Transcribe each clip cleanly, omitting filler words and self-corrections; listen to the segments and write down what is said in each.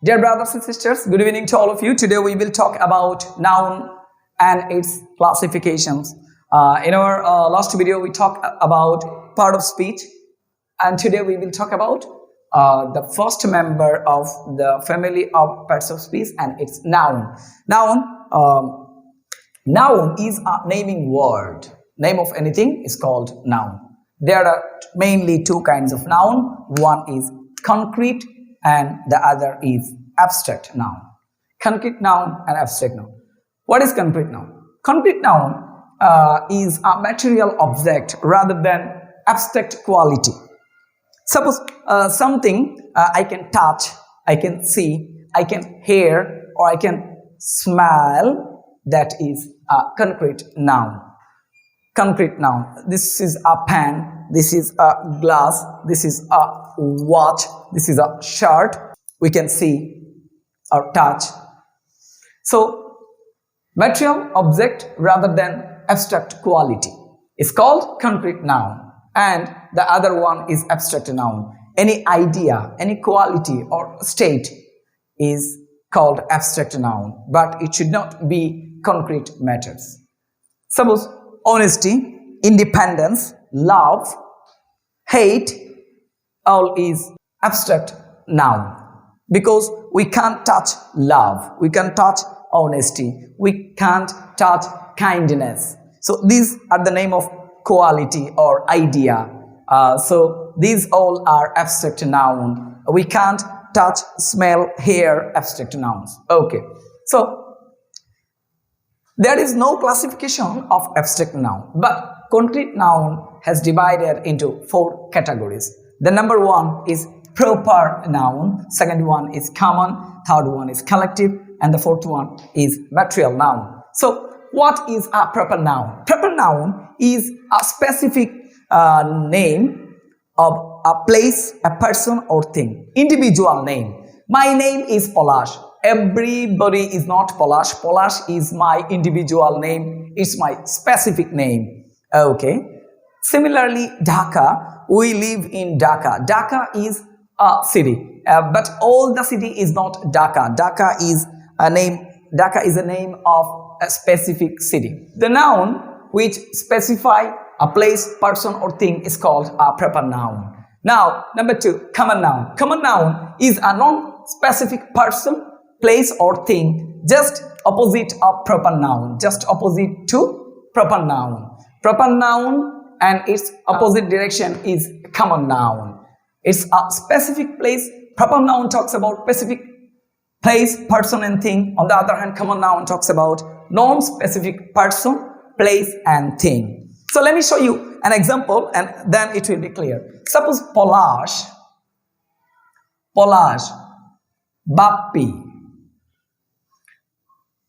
Dear brothers and sisters, good evening to all of you. Today we will talk about noun and its classifications. In our last video, we talked about part of speech, and today we will talk about the first member of the family of parts of speech, and it's noun. Noun is a naming word. Name of anything is called noun. There are mainly two kinds of noun. One is concrete and the other is abstract noun. Concrete noun and abstract noun. What is concrete noun? Concrete noun is a material object rather than abstract quality. Suppose something I can touch, I can see, I can hear, or I can smell, that is a concrete noun. Concrete noun. This is a pen, this is a glass, this is a watch, this is a shirt. We can see or touch. So, material object rather than abstract quality is called concrete noun, and the other one is abstract noun. Any idea, any quality or state is called abstract noun, but it should not be concrete matters. Suppose honesty, independence, love, hate, all is abstract noun, because we can't touch love, we can't touch honesty, we can't touch kindness. So these are the name of quality or idea. So these all are abstract noun. We can't touch, smell, hear, abstract nouns. Okay. So there is no classification of abstract noun, but concrete noun has divided into 4 categories. The number 1 is proper noun, second one is common, third one is collective, and the fourth one is material noun. So what is a proper noun? Proper noun is a specific name of a place, a person or thing. Individual name. My name is Polash. Everybody is not Polash. Polash is my individual name. It's my specific name. Okay. Similarly, Dhaka. We live in Dhaka. Dhaka is a city, but all the city is not Dhaka. Dhaka is a name. Dhaka is a name of a specific city. The noun which specify a place, person, or thing is called a proper noun. Now, number 2, common noun. Common noun is a non-specific person, place, or thing, just opposite of proper noun, just opposite to proper noun. Proper noun and its opposite direction is common noun. It's a specific place. Proper noun talks about specific place, person, and thing. On the other hand, common noun talks about non-specific person, place, and thing. So let me show you an example and then it will be clear. Suppose Polash, Bappi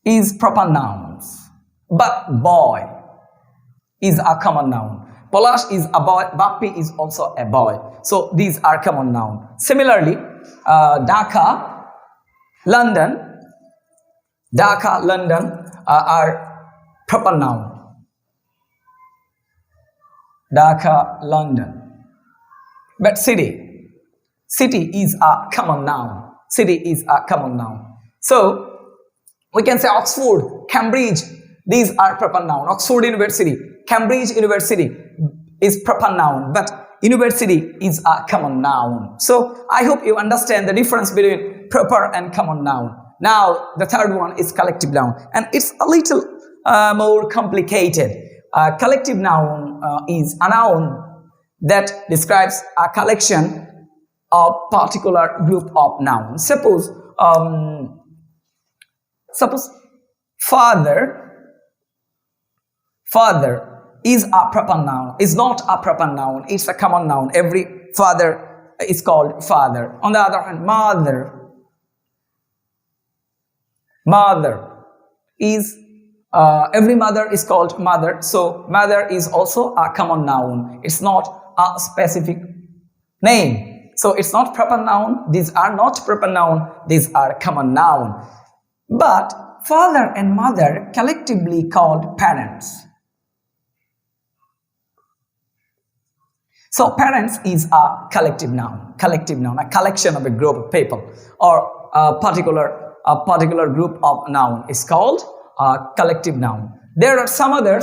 is proper nouns, but boy is a common noun. Polash is a boy, Bappi is also a boy. So these are common noun. Similarly, Dhaka, London are proper noun. Dhaka, London. But city is a common noun. City is a common noun. So we can say Oxford, Cambridge, these are proper noun. Oxford University, Cambridge University is proper noun, but university is a common noun. So I hope you understand the difference between proper and common noun. Now the third one is collective noun, and it's a little more complicated. Collective noun is a noun that describes a collection of particular group of nouns. Suppose father is a proper noun, is not a proper noun, it's a common noun. Every father is called father. On the other hand, mother is every mother is called mother, so mother is also a common noun. It's not a specific name, so it's not proper noun. These are not proper noun, these are common noun. But father and mother collectively called parents. So parents is a collective noun, a collection of a group of people, or a particular group of noun is called a collective noun. There are some other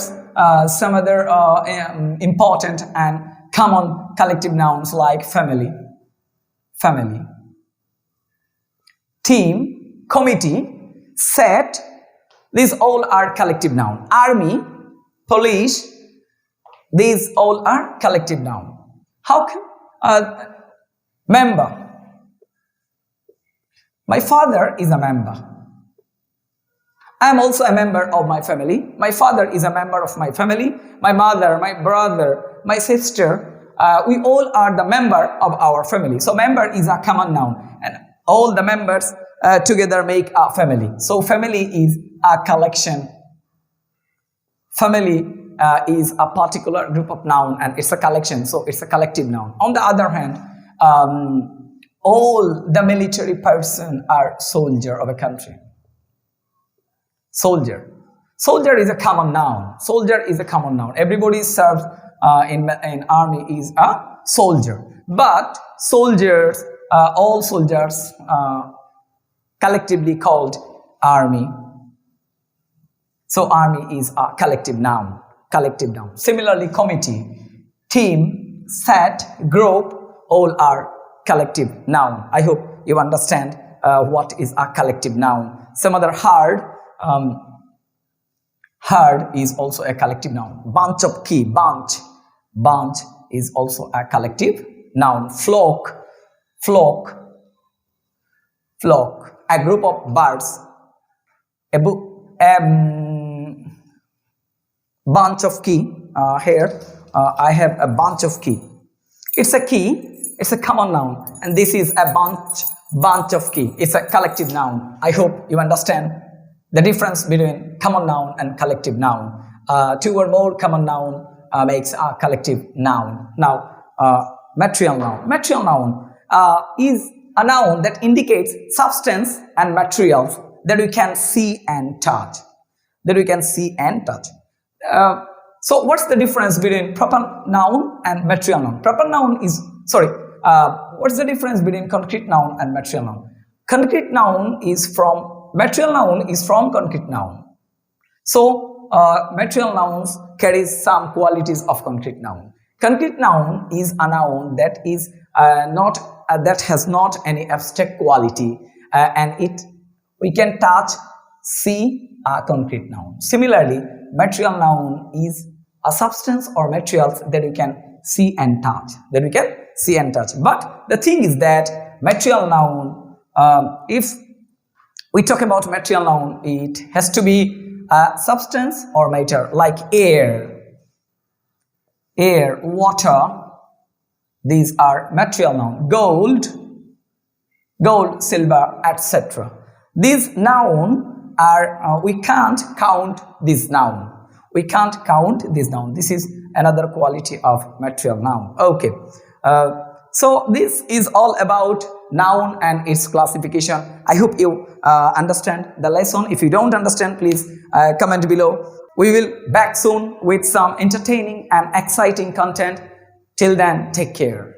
important and common collective nouns like family, team, committee, set. These all are collective noun. Army, police, these all are collective noun. How can member? My father is a member. I am also a member of my family. My father is a member of my family. My mother, my brother, my sister, we all are the member of our family. So member is a common noun, and all the members together make a family. So family is a collection. Family is a particular group of noun, and it's a collection, so it's a collective noun. On the other hand, all the military person are soldier of a country. Soldier is a common noun. Soldier is a common noun. Everybody serves in army is a soldier. But soldiers, all soldiers, collectively called army. So army is a collective noun. Similarly, committee, team, set, group, all are collective noun. I hope you understand what is a collective noun. Some other hard is also a collective noun. Bunch of key, bunch is also a collective noun. Flock, a group of birds. A bunch of key. Here I have a bunch of key. It's a key. It's a common noun, and this is a bunch of key. It's a collective noun. I hope you understand the difference between common noun and collective noun. Two or more common noun makes a collective noun. Now, material noun. Material noun is a noun that indicates substance and materials that we can see and touch. So, what's the difference between proper noun and material noun? Proper noun is what's the difference between concrete noun and material noun? Material noun is from concrete noun. So, material nouns carries some qualities of concrete noun. Concrete noun is a noun that is that has not any abstract quality, and we can touch, see a concrete noun. Similarly, material noun is a substance or materials that we can see and touch. But the thing is that material noun, if we talk about material noun, it has to be a substance or matter, like air, water. These are material noun. Gold, silver, etc. These noun are we can't count this noun. This is another quality of material noun. Okay. So this is all about noun and its classification. I hope you understand the lesson. If you don't understand, please comment below. We will back soon with some entertaining and exciting content. Till then, take care.